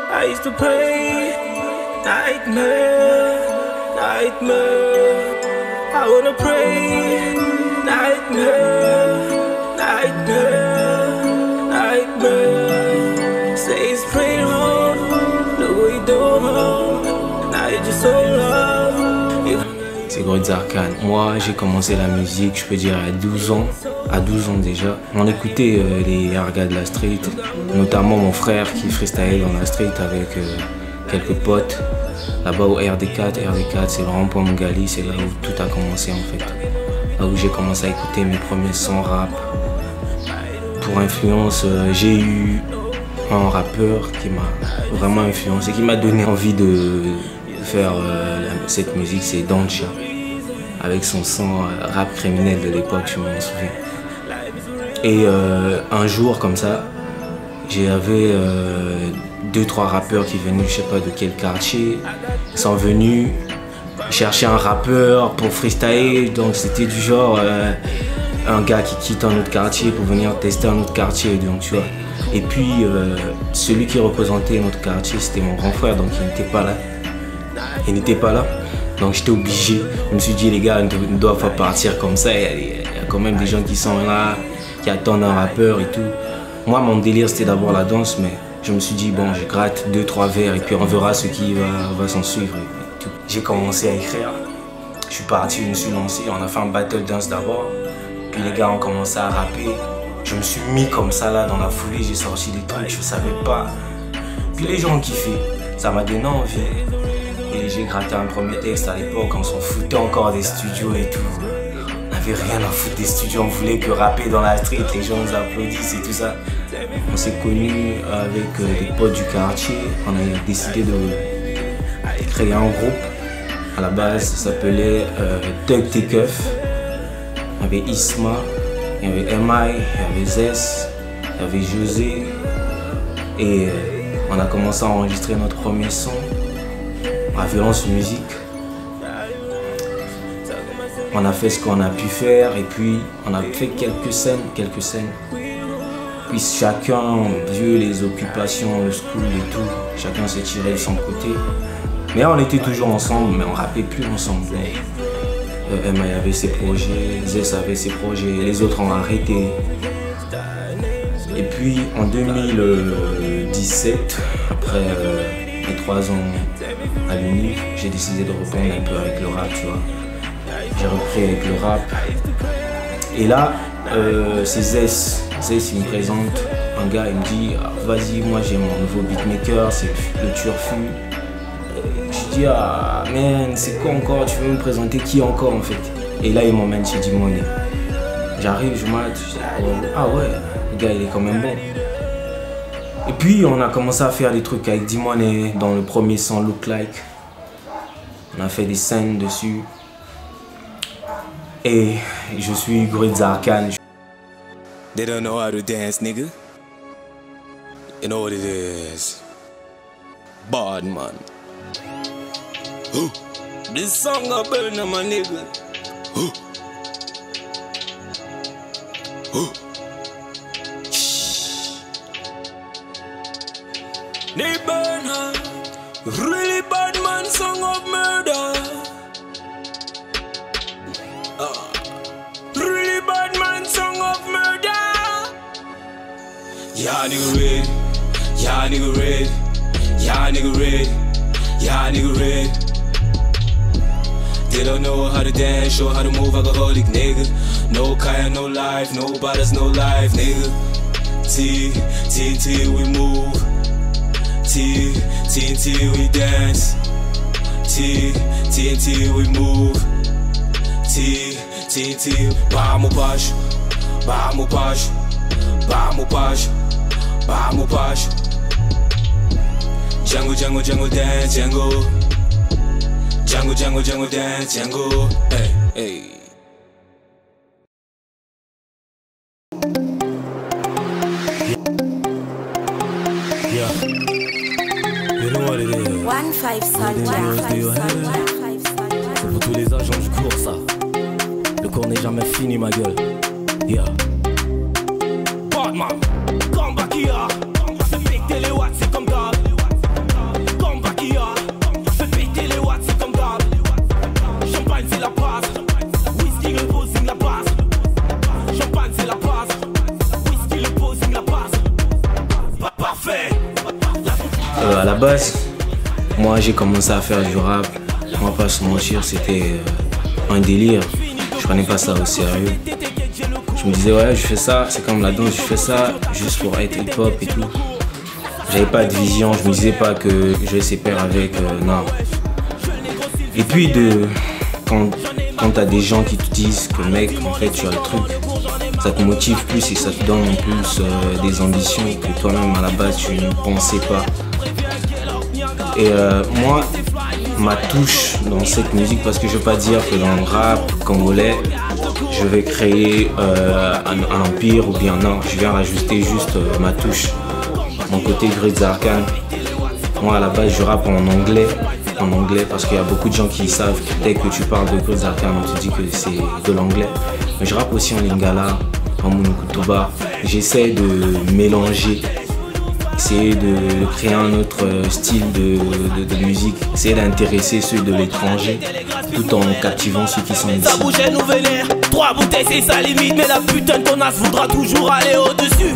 I used to pray, nightmare, nightmare. I wanna pray, nightmare, nightmare, nightmare. Say it's praying hard, look what you doing wrong. Now you just so love. C'est Grid Arcane. Moi, j'ai commencé la musique, je peux dire, à 12 ans. À 12 ans déjà. On écoutait les Argas de la street, notamment mon frère qui freestyle dans la street avec quelques potes. Là-bas au RD4, c'est le rond-point Mgali, c'est là où tout a commencé en fait. Là où j'ai commencé à écouter mes premiers sons rap. Pour influence, j'ai eu un rappeur qui m'a vraiment influencé, qui m'a donné envie de faire cette musique, c'est Doncha. Avec son son rap criminel de l'époque, je m'en souviens. Et un jour comme ça, j'avais 2-3 rappeurs qui venaient, je sais pas de quel quartier, sont venus chercher un rappeur pour freestyle. Donc c'était du genre un gars qui quitte un autre quartier pour venir tester un autre quartier, donc tu vois. Et puis celui qui représentait notre quartier, c'était mon grand frère, donc il n'était pas là. Il n'était pas là, donc j'étais obligé. Je me suis dit les gars ne doivent pas partir comme ça. Il y a quand même des gens qui sont là, qui attendent un rappeur et tout. Moi mon délire c'était d'abord la danse, mais je me suis dit bon, je gratte 2-3 vers et puis on verra ce qui va s'en suivre. J'ai commencé à écrire, je suis parti, je me suis lancé, on a fait un battle dance d'abord. Puis les gars ont commencé à rapper. Je me suis mis comme ça là dans la foulée, j'ai sorti des trucs, je savais pas. Puis les gens ont kiffé, ça m'a donné envie. Et j'ai gratté un premier texte à l'époque, on s'en foutait encore des studios et tout. On n'avait rien à foutre des studios, on voulait que rapper dans la street, les gens nous applaudissent et tout ça. On s'est connus avec des potes du quartier, on a décidé de créer un groupe. À la base, ça s'appelait Thug Tes Keufs. Il y avait Isma, il y avait MI, il y avait Zess, il y avait José. Et on a commencé à enregistrer notre premier son. Violence musique. On a fait ce qu'on a pu faire et puis on a fait quelques scènes. Puis chacun, vu les occupations, le school et tout, chacun s'est tiré de son côté. Mais on était toujours ensemble, mais on rappait plus ensemble. Emma avait ses projets, Zess avait ses projets, les autres ont arrêté. Et puis en 2017, après les 3 ans à l'Uni, j'ai décidé de reprendre un peu avec le rap, tu vois. J'ai repris avec le rap. Et là, c'est Zess. Zess, il me présente un gars, il me dit vas-y, moi j'ai mon nouveau beatmaker, c'est le Turfu. Je dis ah man, c'est quoi encore? Tu veux me présenter qui encore en fait? Et là, il m'emmène chez D-Money. J'arrive, je mate, je dis ah ouais, le gars il est quand même bon. Et puis on a commencé à faire des trucs avec D-Money dans le premier son Look Like. On a fait des scènes dessus. Et je suis Grid Arcane. They don't know how to dance, nigga. You know what it is. Bad man. This song a burn my nigga. They burn her, really bad man song of murder. Really bad man song of murder. Yeah nigga red, yeah nigga red, yeah nigga red, yeah nigga red. They don't know how to dance, show how to move, alcoholic nigga. No kaya, no life, no bottles, no life, nigga. T, we move. T, we dance. T, we move. T, vamos baixo, vamos baixo, vamos baixo, vamos baixo. Django, Django, Django dance, Django. Django, Django, Django dance, Django. Hey, hey. Yeah. You know what it is. 1-5 Soldier. C'est pour tous les agents du cours, ça. Le cours n'est jamais fini, ma gueule. Yeah. Badman, come back here. C'est big télé, c'est comme À la base, moi j'ai commencé à faire du rap. On va pas se mentir, c'était un délire. Je prenais pas ça au sérieux. Je me disais ouais, je fais ça, c'est comme la danse, je fais ça juste pour être hip-hop et tout. J'avais pas de vision, je me disais pas que je vais essayer avec, non. Et puis quand t'as des gens qui te disent que mec, en fait tu as le truc, ça te motive plus et ça te donne en plus des ambitions que toi-même à la base tu ne pensais pas. Et moi, ma touche dans cette musique, parce que je veux pas dire que dans le rap congolais, je vais créer un empire ou bien non, je viens rajouter juste ma touche, mon côté Grids Arcane. Moi à la base je rappe en anglais parce qu'il y a beaucoup de gens qui savent que dès que tu parles de Grids Arcane, on te dit que c'est de l'anglais. Mais je rappe aussi en lingala, en monokutuba. J'essaie de mélanger, essayer de créer un autre style de musique, essayer d'intéresser ceux de l'étranger tout en captivant ceux qui sont ici. Ça bougeait nouvelle ère, 3 bouteilles c'est sa limite, mais la putain de ton as voudra toujours aller au-dessus.